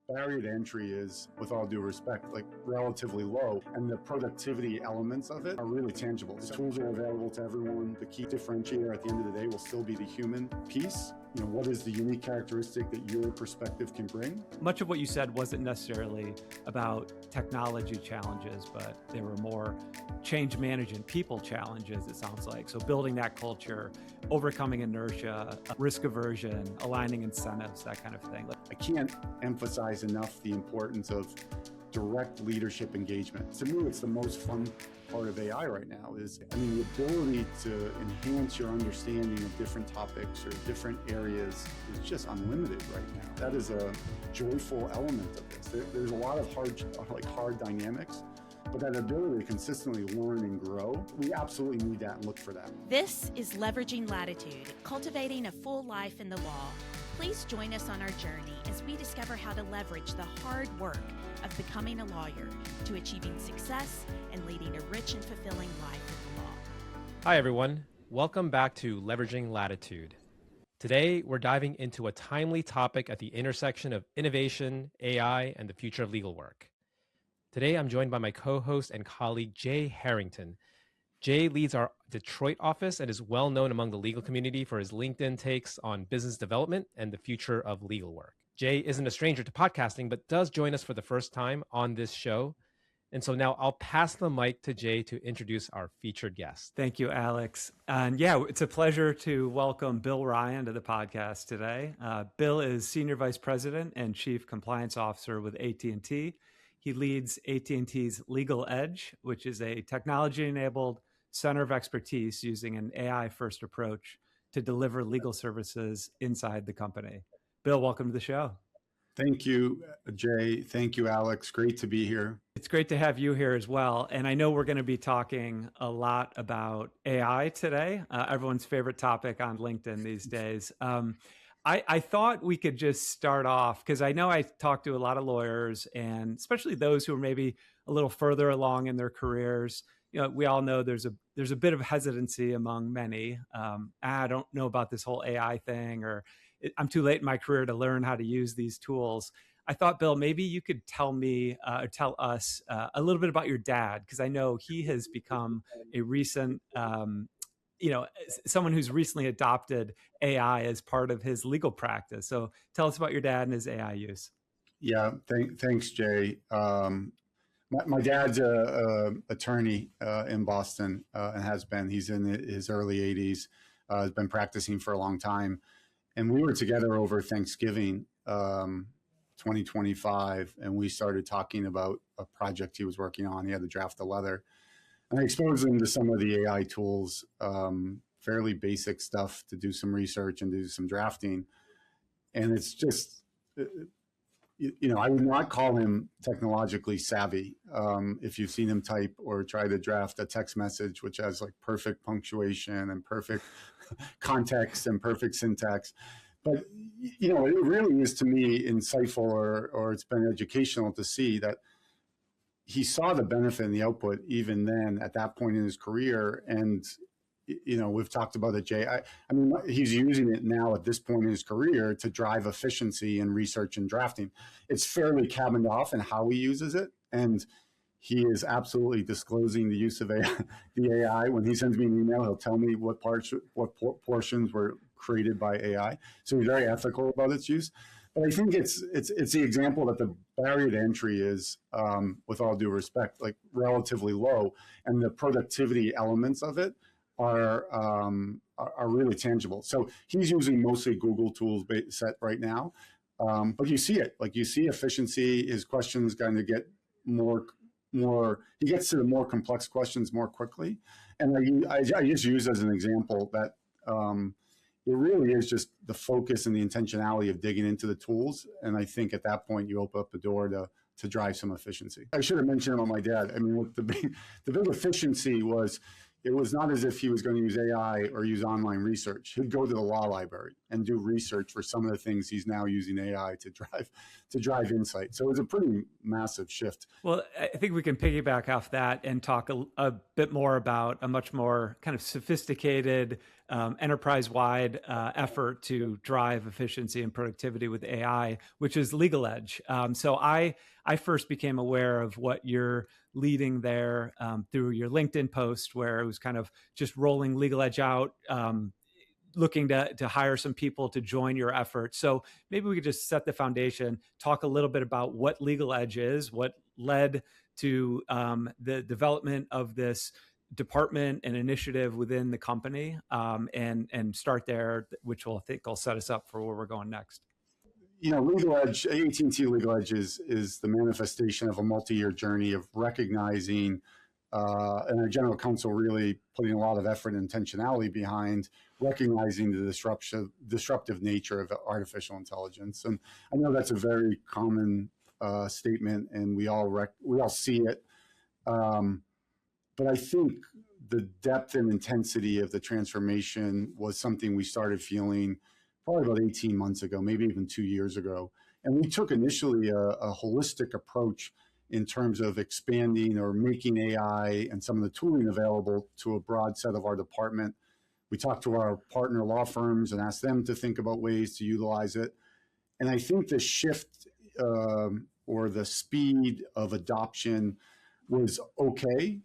barrier to entry is, with all due respect, like relatively low, and the productivity elements of it are really tangible. The tools are available to everyone. The key differentiator at the end of the day will still be the human piece. What is the unique characteristic that your perspective can bring? Much of what you said wasn't necessarily about technology challenges, but they were more change management, people challenges, it sounds like. So building that culture, overcoming inertia, risk aversion, aligning incentives, that kind of thing. I can't emphasize enough the importance of direct leadership engagement. To me, it's the most fun part of AI right now is, the ability to enhance your understanding of different topics or different areas is just unlimited right now. That is a joyful element of this. There's a lot of hard dynamics, but that ability to consistently learn and grow, we absolutely need that and look for that. This is Leveraging Latitude, cultivating a full life in the law. Please join us on our journey as we discover how to leverage the hard work of becoming a lawyer to achieving success and leading a rich and fulfilling life in the law. Hi, everyone. Welcome back to Leveraging Latitude. Today, we're diving into a timely topic at the intersection of innovation, AI, and the future of legal work. Today, I'm joined by my co-host and colleague, Jay Harrington. Jay leads our Detroit office and is well known among the legal community for his LinkedIn takes on business development and the future of legal work. Jay isn't a stranger to podcasting, but does join us for the first time on this show. And so now I'll pass the mic to Jay to introduce our featured guest. Thank you, Alex. And yeah, it's a pleasure to welcome Bill Ryan to the podcast today. Bill is Senior Vice President and Chief Compliance Officer with AT&T. He leads AT&T's LegalEdge, which is a technology-enabled center of expertise using an AI-first approach to deliver legal services inside the company. Bill, welcome to the show. Thank you, Jay. Thank you, Alex. Great to be here. It's great to have you here as well. And I know we're going to be talking a lot about AI today, everyone's favorite topic on LinkedIn these days. I thought we could just start off, because I know I talk to a lot of lawyers, and especially those who are maybe a little further along in their careers. We all know there's a bit of hesitancy among many. I don't know about this whole AI thing, or I'm too late in my career to learn how to use these tools. I thought, Bill, maybe you could tell me, or tell us a little bit about your dad, because I know he has become a recent, someone who's recently adopted AI as part of his legal practice. So tell us about your dad and his AI use. Yeah, thanks, Jay. My dad's a attorney in Boston and has been. He's in his early 80s, has been practicing for a long time. And we were together over Thanksgiving 2025, and we started talking about a project he was working on. He had to draft a letter. And I exposed him to some of the AI tools, fairly basic stuff to do some research and do some drafting. And it's just, I would not call him technologically savvy. If you've seen him type or try to draft a text message, which has like perfect punctuation and perfect context and perfect syntax. But, it really is, to me, insightful or it's been educational to see that he saw the benefit and the output even then at that point in his career. And, we've talked about it, Jay. He's using it now at this point in his career to drive efficiency in research and drafting. It's fairly cabined off in how he uses it. And he is absolutely disclosing the use of the AI. When he sends me an email, he'll tell me what portions were created by AI. So he's very ethical about its use. But I think it's the example that the barrier to entry is, with all due respect, like relatively low, and the productivity elements of it are really tangible. So he's using mostly Google tools set right now, but you see it. Like, you see efficiency. His questions going to get more. He gets to the more complex questions more quickly, and I just use as an example that. It really is just the focus and the intentionality of digging into the tools. And I think at that point, you open up the door to drive some efficiency. I should have mentioned about my dad. The big efficiency was, it was not as if he was going to use AI or use online research. He'd go to the law library and do research for some of the things he's now using AI to drive insight. So it's a pretty massive shift. Well, I think we can piggyback off that and talk a bit more about a much more kind of sophisticated enterprise-wide effort to drive efficiency and productivity with AI, which is LegalEdge. So I first became aware of what you're leading there through your LinkedIn post, where it was kind of just rolling LegalEdge out, looking to hire some people to join your effort. So maybe we could just set the foundation, talk a little bit about what LegalEdge is, what led to the development of this department and initiative within the company, and start there, which I think will set us up for where we're going next. LegalEdge, AT&T LegalEdge is the manifestation of a multi-year journey of recognizing, and our general counsel really putting a lot of effort and intentionality behind recognizing the disruptive nature of artificial intelligence. And I know that's a very common statement, and we all see it. But I think the depth and intensity of the transformation was something we started feeling probably about 18 months ago, maybe even 2 years ago. And we took initially a holistic approach in terms of expanding or making AI and some of the tooling available to a broad set of our department. We talked to our partner law firms and asked them to think about ways to utilize it. And I think the shift or the speed of adoption was okay,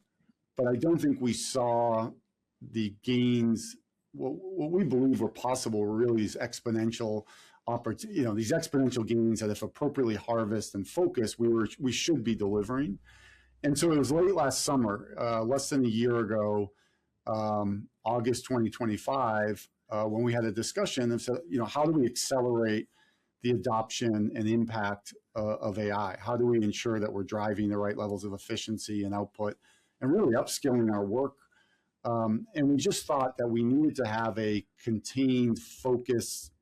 but I don't think we saw the gains. What we believe were possible were really these exponential these exponential gains that, if appropriately harvested and focused, we should be delivering. And so it was late last summer, less than a year ago, August 2025, when we had a discussion and said, how do we accelerate the adoption and impact of AI? How do we ensure that we're driving the right levels of efficiency and output and really upskilling our work? And we just thought that we needed to have a contained, focused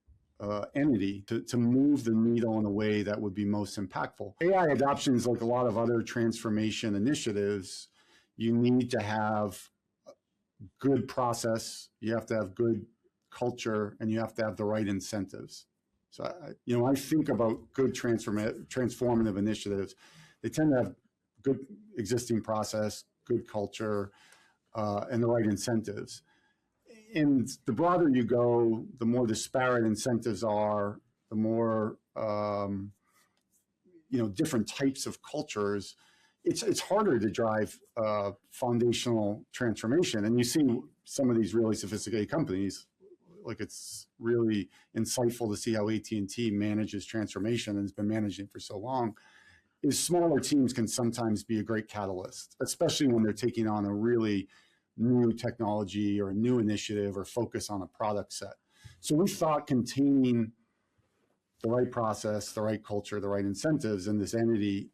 entity to move the needle in a way that would be most impactful. AI adoption is like a lot of other transformation initiatives. You need to have good process, you have to have good culture, and you have to have the right incentives. So, I think about good transformative initiatives. They tend to have good existing process, good culture, and the right incentives. And the broader you go, the more disparate incentives are, the more different types of cultures. It's harder to drive foundational transformation. And you see some of these really sophisticated companies, like it's really insightful to see how AT&T manages transformation and has been managing for so long. Is smaller teams can sometimes be a great catalyst, especially when they're taking on a really new technology or a new initiative or focus on a product set. So we thought containing the right process, the right culture, the right incentives in this entity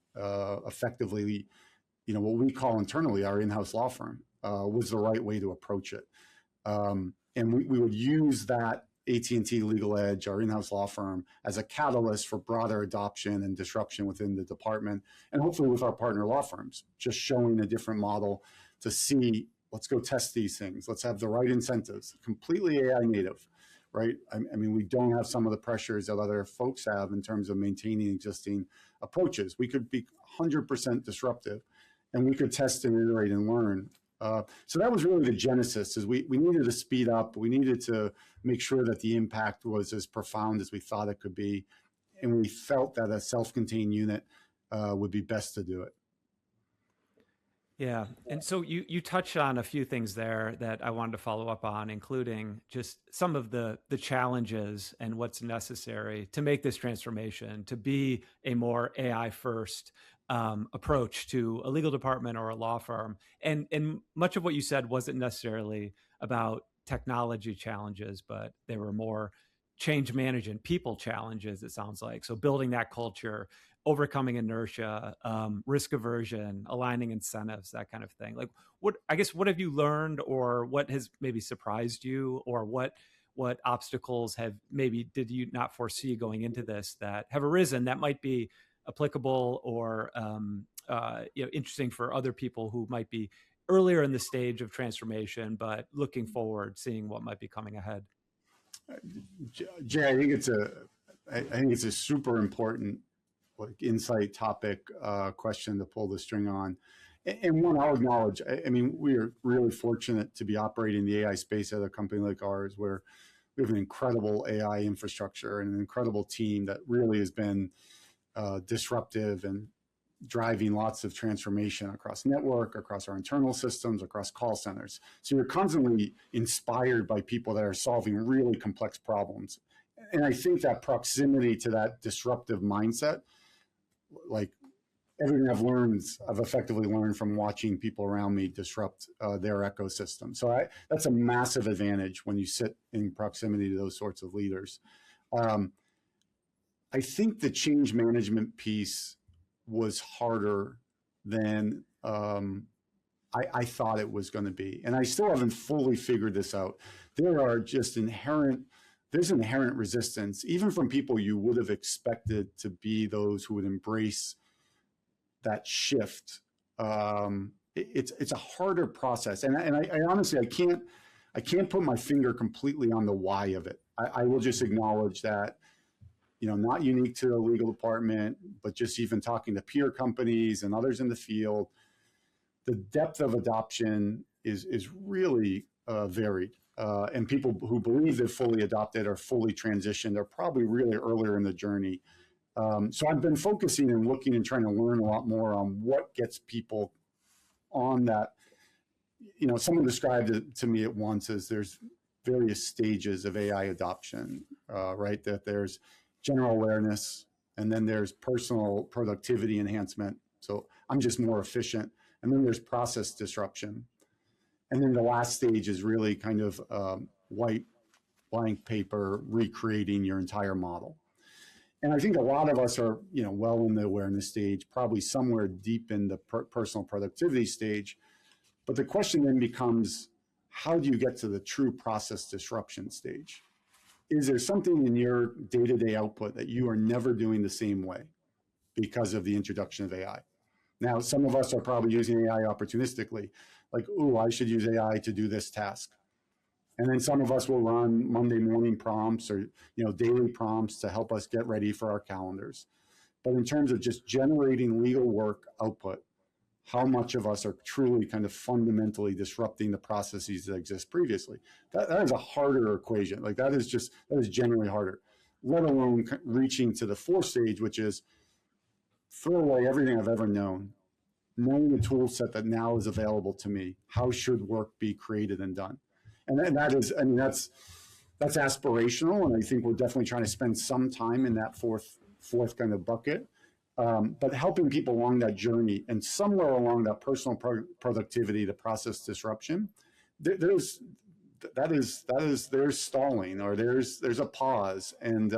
effectively, what we call internally our in-house law firm, was the right way to approach it. And we would use that AT&T LegalEdge, our in-house law firm, as a catalyst for broader adoption and disruption within the department, and hopefully with our partner law firms, just showing a different model to see, let's go test these things. Let's have the right incentives, completely AI native, right? I mean, we don't have some of the pressures that other folks have in terms of maintaining existing approaches. We could be 100% disruptive, and we could test and iterate and learn. So that was really the genesis, is we needed to speed up. We needed to make sure that the impact was as profound as we thought it could be. And we felt that a self-contained unit would be best to do it. Yeah. And so you touched on a few things there that I wanted to follow up on, including just some of the challenges and what's necessary to make this transformation, to be a more AI first approach to a legal department or a law firm. And much of what you said wasn't necessarily about technology challenges, but they were more change management, people challenges, it sounds like. So building that culture, overcoming inertia, risk aversion, aligning incentives, that kind of thing. Like, what have you learned, or what has maybe surprised you, or what obstacles did you not foresee going into this that have arisen that might be applicable or interesting for other people who might be earlier in the stage of transformation, but looking forward, seeing what might be coming ahead? Jay, I think it's a super important insight topic question to pull the string on. And one, I'll acknowledge, I mean, we are really fortunate to be operating in the AI space at a company like ours, where we have an incredible AI infrastructure and an incredible team that really has been disruptive and driving lots of transformation across network, across our internal systems, across call centers. So you're constantly inspired by people that are solving really complex problems. And I think that proximity to that disruptive mindset, like everything I've effectively learned from watching people around me disrupt their ecosystem. So that's a massive advantage when you sit in proximity to those sorts of leaders. I think the change management piece was harder than I thought it was going to be. And I still haven't fully figured this out. There's inherent resistance, even from people you would have expected to be those who would embrace that shift. It's a harder process. And I honestly, I can't put my finger completely on the why of it. I will just acknowledge that, not unique to the legal department, but just even talking to peer companies and others in the field, the depth of adoption is really varied. And people who believe they've fully adopted or fully transitioned are probably really earlier in the journey. So I've been focusing and looking and trying to learn a lot more on what gets people on that. Someone described it to me at once as there's various stages of AI adoption, right? That there's general awareness, and then there's personal productivity enhancement. So I'm just more efficient. And then there's process disruption. And then the last stage is really kind of white blank paper, recreating your entire model. And I think a lot of us are, well in the awareness stage, probably somewhere deep in the personal productivity stage. But the question then becomes, how do you get to the true process disruption stage? Is there something in your day-to-day output that you are never doing the same way because of the introduction of AI? Now, some of us are probably using AI opportunistically, like, I should use AI to do this task. And then some of us will run Monday morning prompts or daily prompts to help us get ready for our calendars. But in terms of just generating legal work output, how much of us are truly kind of fundamentally disrupting the processes that exist previously? That is a harder equation. Like that is generally harder, let alone reaching to the fourth stage, which is throw away everything I've ever known, knowing the tool set that now is available to me. How should work be created and done? And that's aspirational. And I think we're definitely trying to spend some time in that fourth kind of bucket. But helping people along that journey, and somewhere along that personal productivity to process disruption, there's stalling, or there's a pause. And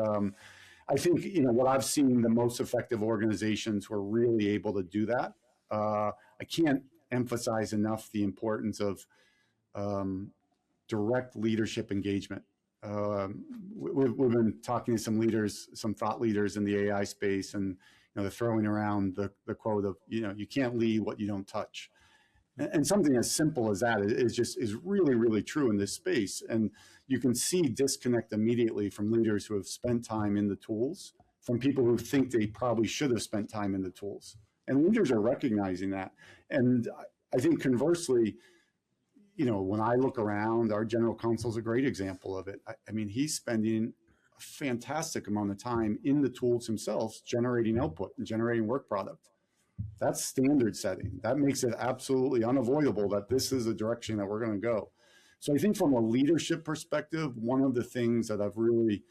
I think what I've seen, the most effective organizations who are really able to do that. I can't emphasize enough the importance of direct leadership engagement. We've been talking to some leaders, some thought leaders in the AI space, and they're throwing around the quote of, you can't lead what you don't touch. And something as simple as that is really, really true in this space. And you can see disconnect immediately from leaders who have spent time in the tools from people who think they probably should have spent time in the tools. And leaders are recognizing that. And I think conversely, when I look around, our general counsel is a great example of it. I mean, he's spending a fantastic amount of time in the tools themselves, generating output and generating work product. That's standard setting. That makes it absolutely unavoidable that this is the direction that we're going to go. So I think from a leadership perspective, one of the things that I've really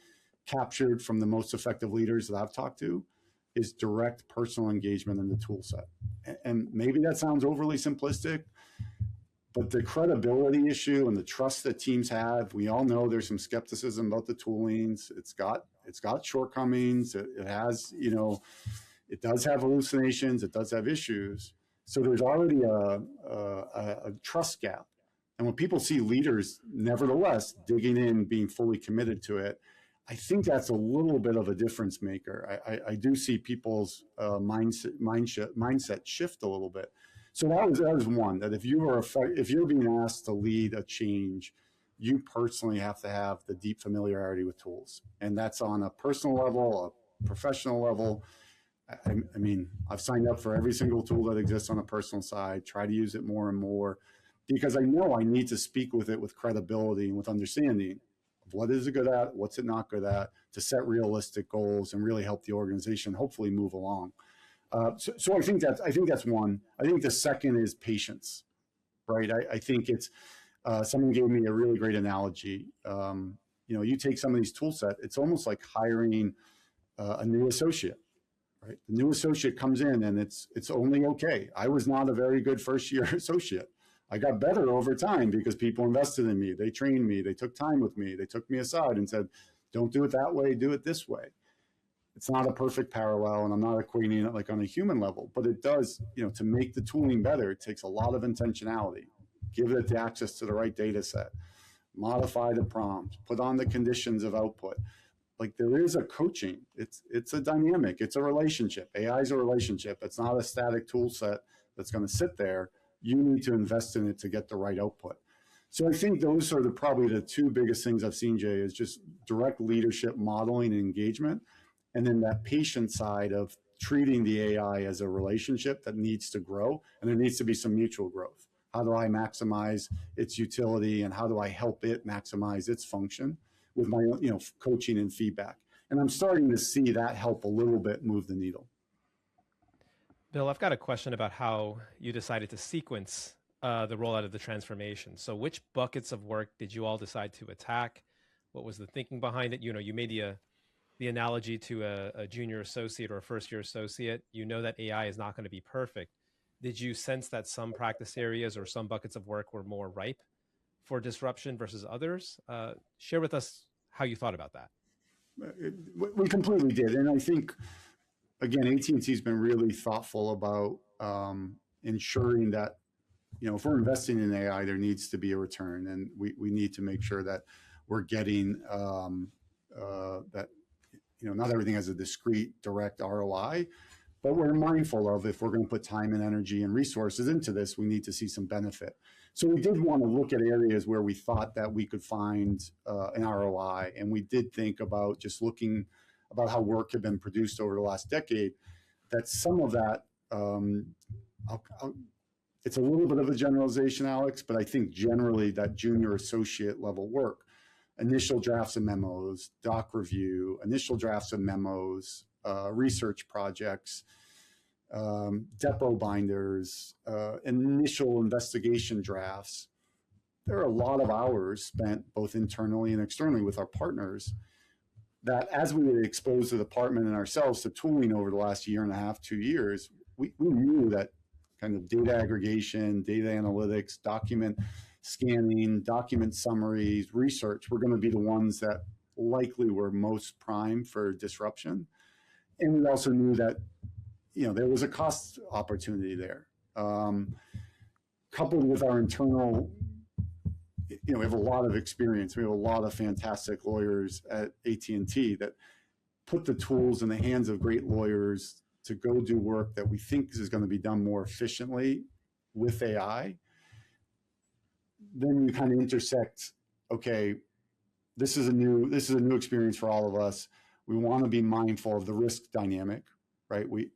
captured from the most effective leaders that I've talked to is direct personal engagement in the tool set. And maybe that sounds overly simplistic, but the credibility issue and the trust that teams have, we all know there's some skepticism about the toolings. It's got shortcomings. It has, it does have hallucinations. It does have issues. So there's already a trust gap. And when people see leaders, nevertheless, digging in, being fully committed to it, I think that's a little bit of a difference maker. I do see people's mindset shift a little bit. So that was one, that if you're being asked to lead a change, you personally have to have the deep familiarity with tools. And that's on a personal level, a professional level. I mean, I've signed up for every single tool that exists on a personal side, try to use it more and more, because I know I need to speak with it with credibility and with understanding of what is it good at, what's it not good at, to set realistic goals and really help the organization hopefully move along. So I think that's one. I think the second is patience, right? I think it's, someone gave me a really great analogy. You take some of these tool set, it's almost like hiring a new associate, right? The new associate comes in and it's only okay. I was not a very good first year associate. I got better over time because people invested in me. They trained me. They took time with me. They took me aside and said, don't do it that way, do it this way. It's not a perfect parallel, and I'm not equating it like on a human level, but it does, to make the tooling better, it takes a lot of intentionality. Give it the access to the right data set, modify the prompt, put on the conditions of output. Like, there is a coaching. It's a dynamic. It's a relationship. AI is a relationship. It's not a static tool set that's going to sit there. You need to invest in it to get the right output. So I think those are probably the two biggest things I've seen, Jay, is just direct leadership, modeling, and engagement. And then that patient side of treating the AI as a relationship that needs to grow, and there needs to be some mutual growth. How do I maximize its utility, and how do I help it maximize its function with my coaching and feedback? And I'm starting to see that help a little bit move the needle. Bill, I've got a question about how you decided to sequence the rollout of the transformation. So which buckets of work did you all decide to attack? What was the thinking behind it? You made the analogy to a junior associate or a first-year associate. You know that AI is not going to be perfect. Did you sense that some practice areas or some buckets of work were more ripe for disruption versus others? Share with us how you thought about that. We completely did. And I think, again, AT&T has been really thoughtful about ensuring that, if we're investing in AI, there needs to be a return. And we need to make sure that we're getting that, not everything has a discrete, direct ROI, but we're mindful of, if we're going to put time and energy and resources into this, we need to see some benefit. So we did want to look at areas where we thought that we could find an ROI. And we did think about just looking about how work had been produced over the last decade, that some of that, it's a little bit of a generalization, Alex, but I think generally that junior associate level work, initial drafts of memos, doc review, initial drafts of memos, research projects, depot binders, initial investigation drafts. There are a lot of hours spent both internally and externally with our partners that, as we had exposed the department and ourselves to tooling over the last year and a half, 2 years, we knew that kind of data aggregation, data analytics, document scanning, document summaries, research were going to be the ones that likely were most prime for disruption. And we also knew that, there was a cost opportunity there. Coupled with our internal, we have a lot of experience. We have a lot of fantastic lawyers at AT&T that put the tools in the hands of great lawyers to go do work that we think is going to be done more efficiently with AI. Then you kind of intersect, okay, this is a new experience for all of us. We want to be mindful of the risk dynamic, right? We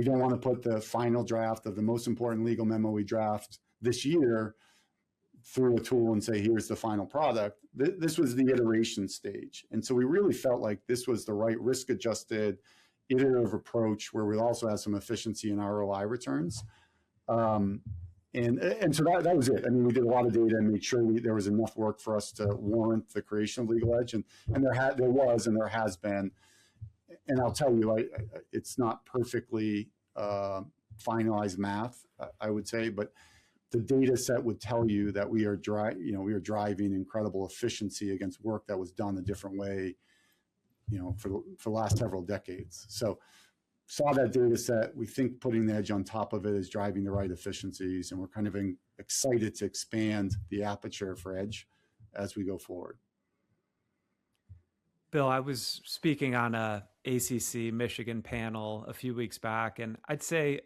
don't want to put the final draft of the most important legal memo we draft this year through a tool and say, here's the final product. This was the iteration stage. And so we really felt like this was the right risk-adjusted, iterative approach where we also have some efficiency and ROI returns. And so that was it. I mean, we did a lot of data and made sure there was enough work for us to warrant the creation of LegalEdge, and there was and there has been. And I'll tell you, it's not perfectly finalized math, I would say, but the data set would tell you that we are driving incredible efficiency against work that was done a different way, for the last several decades. So saw that data set. We think putting the edge on top of it is driving the right efficiencies, and we're kind of excited to expand the aperture for edge as we go forward. Bill, I was speaking on a ACC Michigan panel a few weeks back, and I'd say,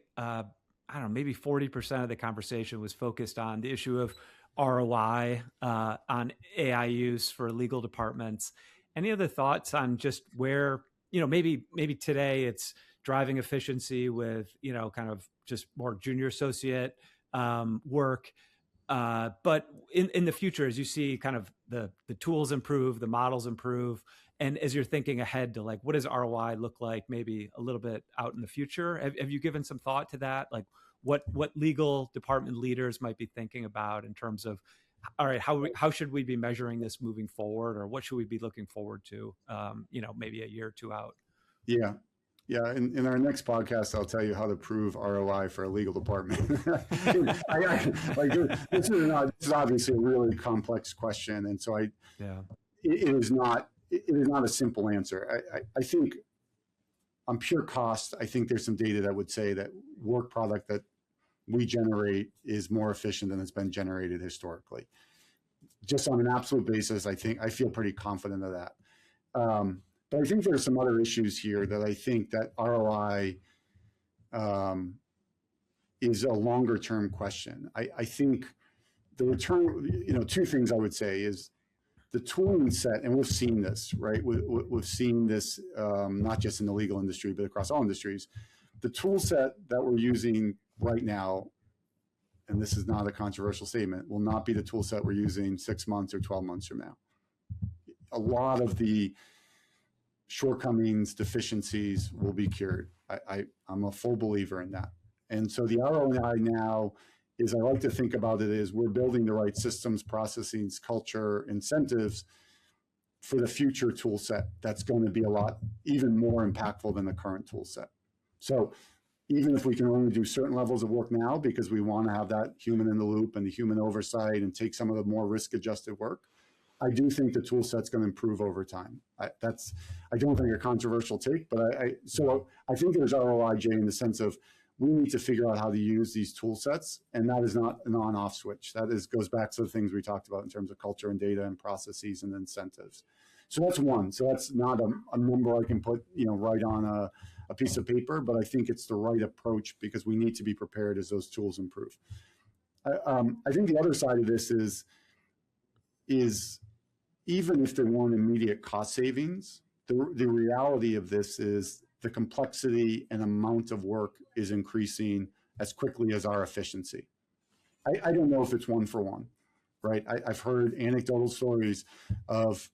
maybe 40% of the conversation was focused on the issue of ROI on AI use for legal departments. Any other thoughts on just where, maybe today it's driving efficiency with, kind of just more junior associate work. But in the future, as you see kind of the tools improve, the models improve, and as you're thinking ahead to like, what does ROI look like maybe a little bit out in the future? Have you given some thought to that? Like what legal department leaders might be thinking about in terms of, all right, how should we be measuring this moving forward, or what should we be looking forward to, maybe a year or two out? Yeah. Yeah, in our next podcast, I'll tell you how to prove ROI for a legal department. This is obviously a really complex question, and so it is not a simple answer. I think on pure cost, I think there's some data that would say that work product that we generate is more efficient than it's been generated historically. Just on an absolute basis, I feel pretty confident of that. But I think there's some other issues here that I think that ROI is a longer term question. I think the return, two things I would say is the tooling set, and we've seen this, right? We've seen this not just in the legal industry, but across all industries. The tool set that we're using right now, and this is not a controversial statement, will not be the tool set we're using 6 months or 12 months from now. A lot of the shortcomings, deficiencies will be cured. I'm a full believer in that. And so the ROI now is, I like to think about it as we're building the right systems, processes, culture, incentives for the future tool set that's going to be even more impactful than the current tool set. So even if we can only do certain levels of work now because we want to have that human in the loop and the human oversight and take some of the more risk-adjusted work, I do think the tool set's going to improve over time. I don't think a controversial take, but so I think there's ROI, Jay, in the sense of we need to figure out how to use these tool sets, and that is not an on-off switch. That goes back to the things we talked about in terms of culture and data and processes and incentives. So that's one. So that's not a number I can put right on a piece of paper, but I think it's the right approach because we need to be prepared as those tools improve. I think the other side of this is even if there weren't immediate cost savings, the reality of this is the complexity and amount of work is increasing as quickly as our efficiency. I don't know if it's one for one, right? I've heard anecdotal stories of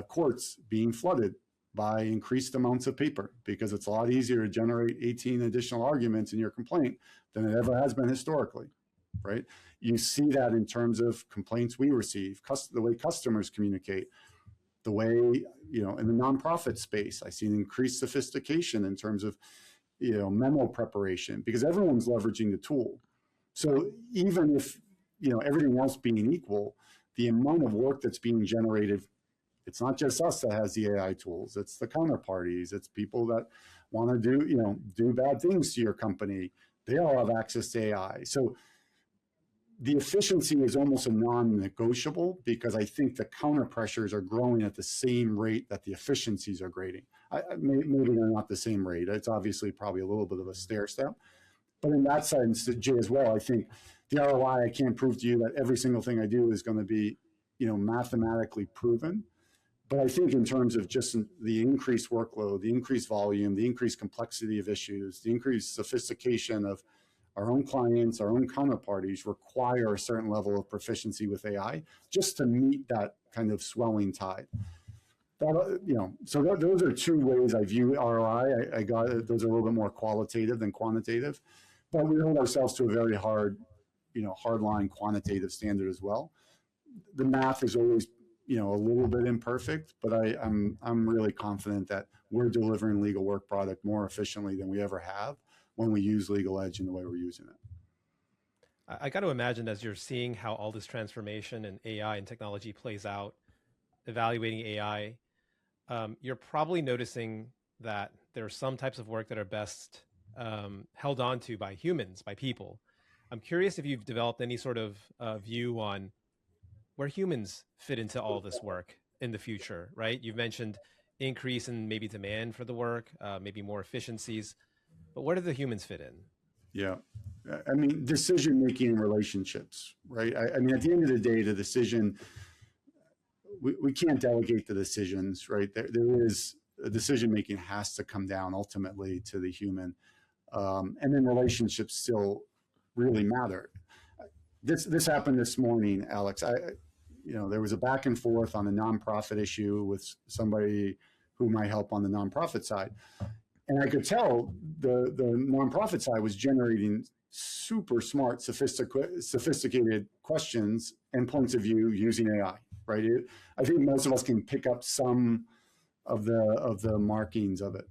courts being flooded by increased amounts of paper because it's a lot easier to generate 18 additional arguments in your complaint than it ever has been historically, right? You see that in terms of complaints we receive, the way customers communicate, the way, in the nonprofit space, I see an increased sophistication in terms of, memo preparation because everyone's leveraging the tool. So even if, everything else being equal, the amount of work that's being generated, it's not just us that has the AI tools, it's the counterparties, it's people that want to do bad things to your company. They all have access to AI. So the efficiency is almost a non-negotiable because I think the counter pressures are growing at the same rate that the efficiencies are grading. Maybe they're not the same rate. It's obviously probably a little bit of a stair step. But in that sense, Jay, as well, I think the ROI, I can't prove to you that every single thing I do is going to be, mathematically proven. But I think in terms of just the increased workload, the increased volume, the increased complexity of issues, the increased sophistication of our own clients, our own counterparties require a certain level of proficiency with AI just to meet that kind of swelling tide. So those are two ways I view ROI. I got it. Those are a little bit more qualitative than quantitative, but we hold ourselves to a very hardline quantitative standard as well. The math is always, a little bit imperfect, but I'm really confident that we're delivering legal work product more efficiently than we ever have when we use LegalEdge in the way we're using it. I got to imagine as you're seeing how all this transformation and AI and technology plays out, evaluating AI, you're probably noticing that there are some types of work that are best held on to by humans, by people. I'm curious if you've developed any sort of view on where humans fit into all this work in the future, right? You've mentioned increase in maybe demand for the work, maybe more efficiencies. But where do the humans fit in? Yeah. I mean, decision-making in relationships, right? I mean, at the end of the day, the decision, we can't delegate the decisions, right? There is, decision-making has to come down ultimately to the human. And then relationships still really matter. This happened this morning, Alex. There was a back and forth on a nonprofit issue with somebody whom I help on the nonprofit side. And I could tell the nonprofit side was generating super smart, sophisticated questions and points of view using AI, right? I think most of us can pick up some of the markings of it.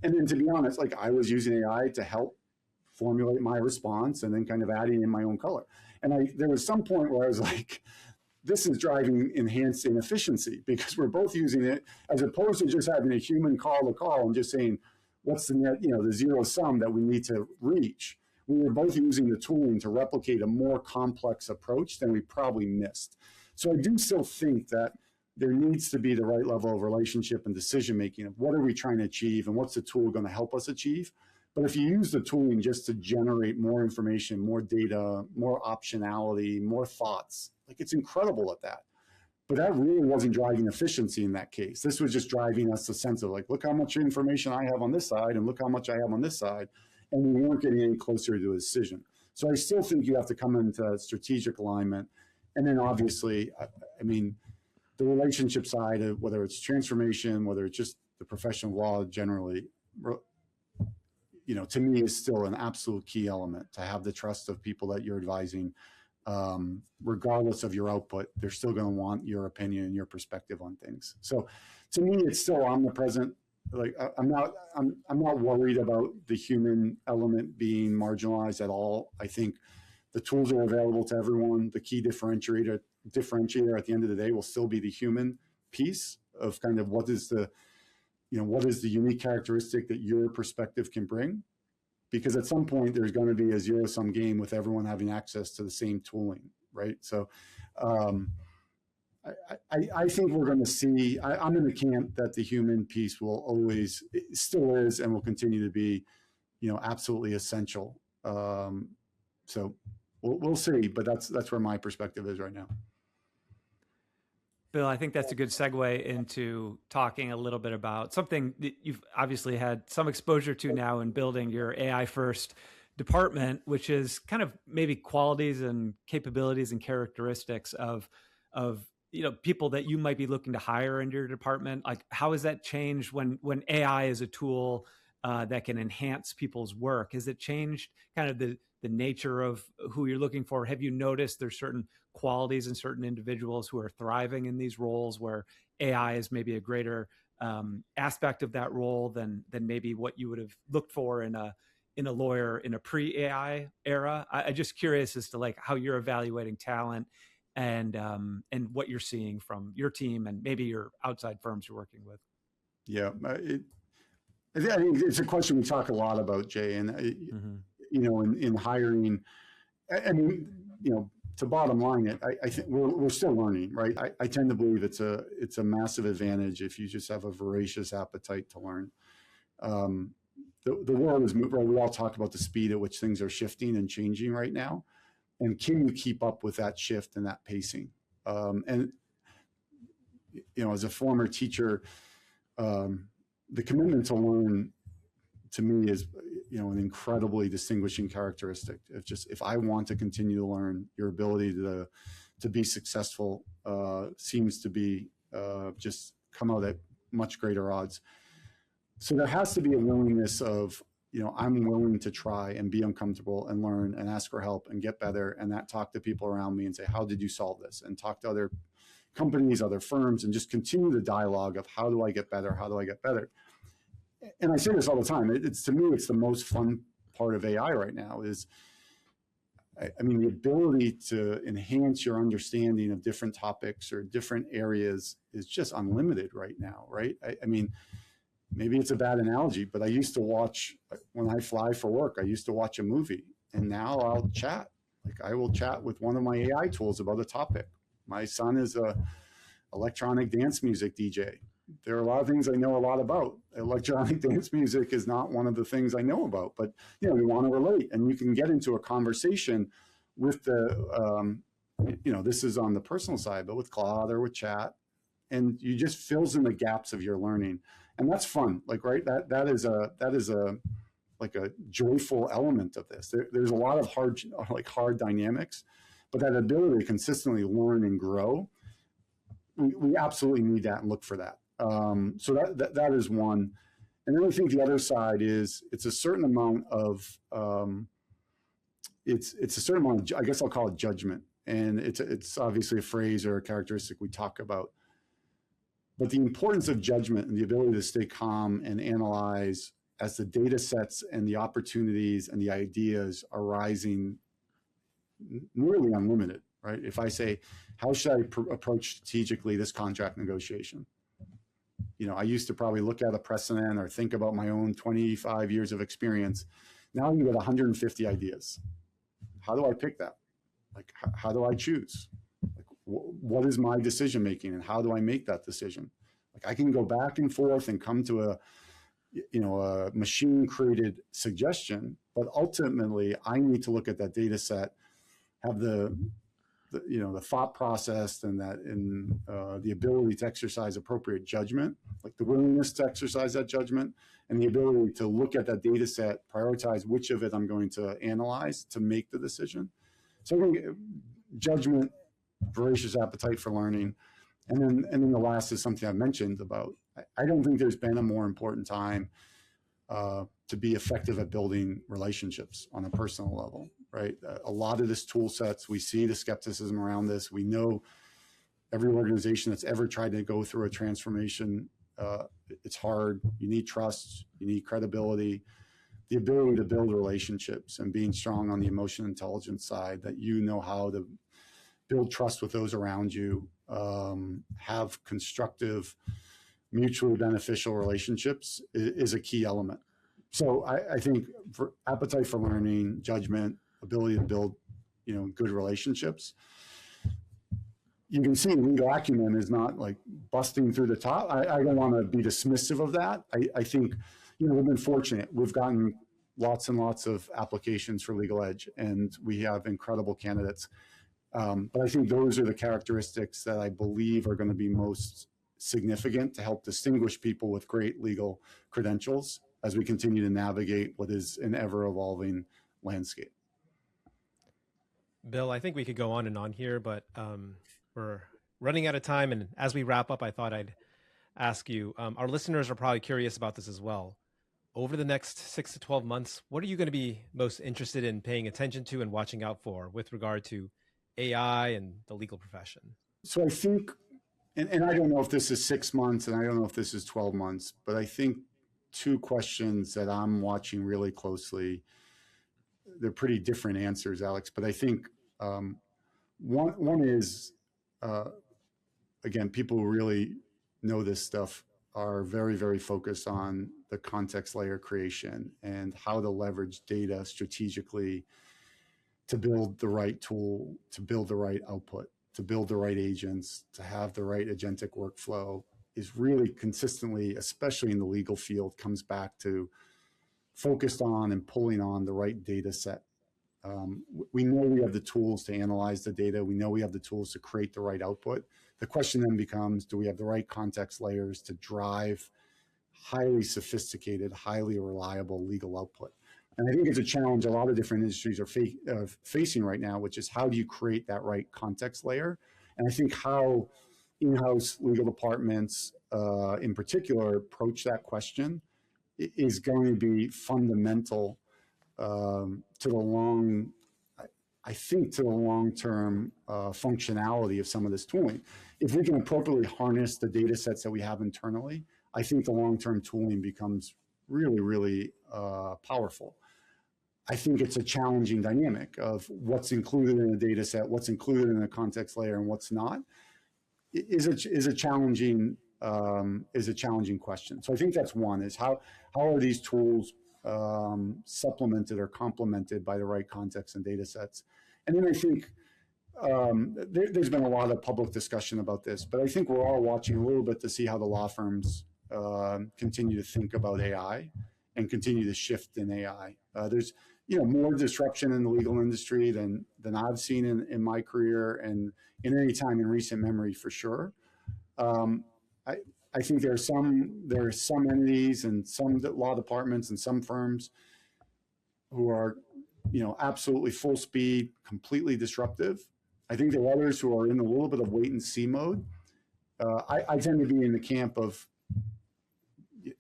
And then to be honest, like I was using AI to help formulate my response and then kind of adding in my own color. And there was some point where I was like, this is driving enhanced inefficiency because we're both using it as opposed to just having a human call the call and just saying, what's the net, the zero sum that we need to reach. We were both using the tooling to replicate a more complex approach than we probably missed. So I do still think that there needs to be the right level of relationship and decision-making of what are we trying to achieve and what's the tool going to help us achieve. But if you use the tooling just to generate more information, more data, more optionality, more thoughts, like it's incredible at that. But that really wasn't driving efficiency in that case. This was just driving us a sense of like, look how much information I have on this side and look how much I have on this side. And we weren't getting any closer to a decision. So I still think you have to come into strategic alignment. And then obviously, I mean, the relationship side of whether it's transformation, whether it's just the professional law generally, to me is still an absolute key element to have the trust of people that you're advising. Regardless of your output, they're still going to want your opinion and your perspective on things. So to me, it's still omnipresent. Like I'm not worried about the human element being marginalized at all. I think the tools are available to everyone. The key differentiator at the end of the day will still be the human piece of kind of what is the unique characteristic that your perspective can bring. Because at some point there's going to be a zero-sum game with everyone having access to the same tooling, right? So I think we're going to see, I'm in the camp that the human piece will always, it still is and will continue to be, absolutely essential. So we'll see, but that's where my perspective is right now. Bill, I think that's a good segue into talking a little bit about something that you've obviously had some exposure to now in building your AI first department, which is kind of maybe qualities and capabilities and characteristics of people that you might be looking to hire into your department. Like, how has that changed when AI is a tool that can enhance people's work? Has it changed kind of the nature of who you're looking for? Have you noticed there's certain qualities in certain individuals who are thriving in these roles where AI is maybe a greater aspect of that role than maybe what you would have looked for in a lawyer in a pre-AI era? I'm just curious as to like how you're evaluating talent and what you're seeing from your team and maybe your outside firms you're working with. Yeah, I think it's a question we talk a lot about, Jay, and in hiring. I mean, to bottom line it, I think we're still learning, right? I tend to believe it's a massive advantage if you just have a voracious appetite to learn. The world is moving, right? We all talk about the speed at which things are shifting and changing right now. And can you keep up with that shift and that pacing? And as a former teacher, the commitment to learn to me is, an incredibly distinguishing characteristic. If I want to continue to learn, your ability to be successful seems to be just come out at much greater odds. So there has to be a willingness of, I'm willing to try and be uncomfortable and learn and ask for help and get better and talk to people around me and say, how did you solve this? And talk to other companies, other firms, and just continue the dialogue of how do I get better? How do I get better? And I say this all the time. To me, it's the most fun part of AI right now is, I mean, the ability to enhance your understanding of different topics or different areas is just unlimited right now, right? I mean, maybe it's a bad analogy, but I used to watch, when I fly for work, I used to watch a movie, and now I'll chat. Like I will chat with one of my AI tools about a topic. My son is a electronic dance music DJ. there are a lot of things I know a lot about. Electronic dance music is not one of the things I know about, but we want to relate, and you can get into a conversation with the, this is on the personal side, but with Claude or with chat, and you just fills in the gaps of your learning, and that's fun. Like, right, that is a like a joyful element of this. There's a lot of hard dynamics, but that ability to consistently learn and grow, we absolutely need that and look for that. So that is one. And then I think the other side is it's a certain amount of it's a certain amount of, I guess I'll call it judgment. And it's obviously a phrase or a characteristic we talk about. But the importance of judgment and the ability to stay calm and analyze as the data sets and the opportunities and the ideas are rising nearly unlimited, right? If I say, how should I approach strategically this contract negotiation? I used to probably look at a precedent or think about my own 25 years of experience. Now you get 150 ideas. How do I pick that? Like, how do I choose? Like, what is my decision making, and how do I make that decision? Like, I can go back and forth and come to a machine created suggestion, but ultimately I need to look at that data set, have the thought process and the ability to exercise appropriate judgment, like the willingness to exercise that judgment, and the ability to look at that data set, prioritize which of it I'm going to analyze to make the decision. So I think judgment, voracious appetite for learning, and then the last is something I've mentioned about. I don't think there's been a more important time to be effective at building relationships on a personal level, right? A lot of this tool sets, we see the skepticism around this. We know every organization that's ever tried to go through a transformation, it's hard. You need trust, you need credibility, the ability to build relationships, and being strong on the emotional intelligence side, that you know how to build trust with those around you, have constructive, mutually beneficial relationships is a key element. So I think for appetite for learning, judgment, ability to build, good relationships. You can see legal acumen is not like busting through the top. I don't want to be dismissive of that. I think, we've been fortunate. We've gotten lots and lots of applications for LegalEdge, and we have incredible candidates. But I think those are the characteristics that I believe are going to be most significant to help distinguish people with great legal credentials as we continue to navigate what is an ever-evolving landscape. Bill, I think we could go on and on here, but we're running out of time. And as we wrap up, I thought I'd ask you, our listeners are probably curious about this as well. Over the next 6 to 12 months, what are you going to be most interested in paying attention to and watching out for with regard to AI and the legal profession? So I think, and I don't know if this is 6 months and I don't know if this is 12 months, but I think two questions that I'm watching really closely, they're pretty different answers, Alex, but I think one is, again, people who really know this stuff are very, very focused on the context layer creation and how to leverage data strategically to build the right tool, to build the right output, to build the right agents, to have the right agentic workflow, is really consistently, especially in the legal field, comes back to focused on and pulling on the right data set. We know we have the tools to analyze the data. We know we have the tools to create the right output. The question then becomes, do we have the right context layers to drive highly sophisticated, highly reliable legal output? And I think it's a challenge a lot of different industries are facing right now, which is how do you create that right context layer? And I think how in-house legal departments in particular approach that question is going to be fundamental to the long-term functionality of some of this tooling. If we can appropriately harness the data sets that we have internally, I think the long-term tooling becomes really, really powerful. I think it's a challenging dynamic of what's included in a data set, what's included in a context layer, and what's not is a challenging question. So I think that's one, is how are these tools supplemented or complemented by the right context and data sets? And then I think there's been a lot of public discussion about this, but I think we're all watching a little bit to see how the law firms continue to think about AI and continue to shift in AI. There's more disruption in the legal industry than I've seen in my career and in any time in recent memory, for sure. I think there are some entities and some law departments and some firms who are absolutely full speed, completely disruptive. I think there are others who are in a little bit of wait and see mode. I tend to be in the camp of,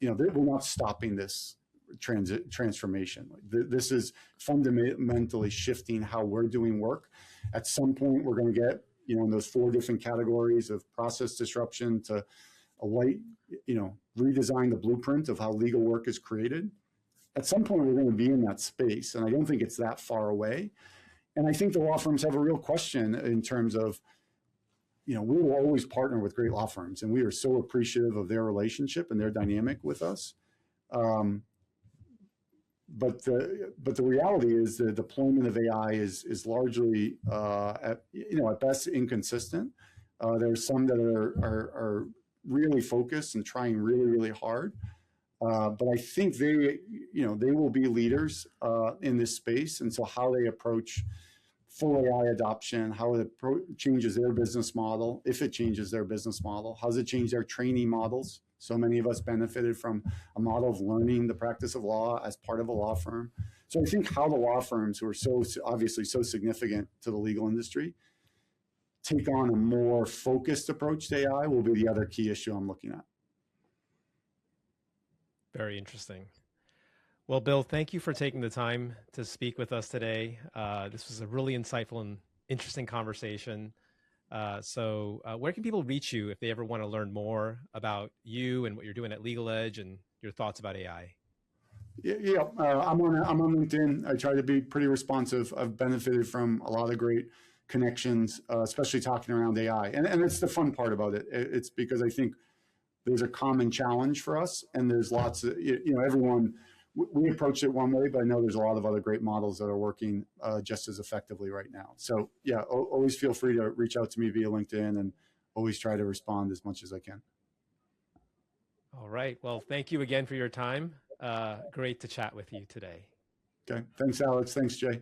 we're not stopping this transformation. This is fundamentally shifting how we're doing work. At some point, we're going to get, in those 4 different categories of process disruption to a light, redesign the blueprint of how legal work is created. At some point, we're going to be in that space, and I don't think it's that far away. And I think the law firms have a real question in terms of, we will always partner with great law firms, and we are so appreciative of their relationship and their dynamic with us. But the reality is the deployment of AI is largely, at best, inconsistent. There's some that are really focused and trying really, really hard. But I think they will be leaders in this space. And so how they approach full AI adoption, how it changes their business model, if it changes their business model, how does it change their training models? So many of us benefited from a model of learning the practice of law as part of a law firm. So I think how the law firms, who are so obviously so significant to the legal industry, take on a more focused approach to AI will be the other key issue I'm looking at. Very interesting. Well, Bill, thank you for taking the time to speak with us today. This was a really insightful and interesting conversation. So where can people reach you if they ever want to learn more about you and what you're doing at LegalEdge and your thoughts about AI? I'm on LinkedIn. I try to be pretty responsive. I've benefited from a lot of great connections, especially talking around AI. And it's the fun part about it. It's because I think there's a common challenge for us, and there's lots of, everyone, we approach it one way, but I know there's a lot of other great models that are working just as effectively right now. So yeah, always feel free to reach out to me via LinkedIn, and always try to respond as much as I can. All right. Well, thank you again for your time. Great to chat with you today. Okay. Thanks, Alex. Thanks, Jay.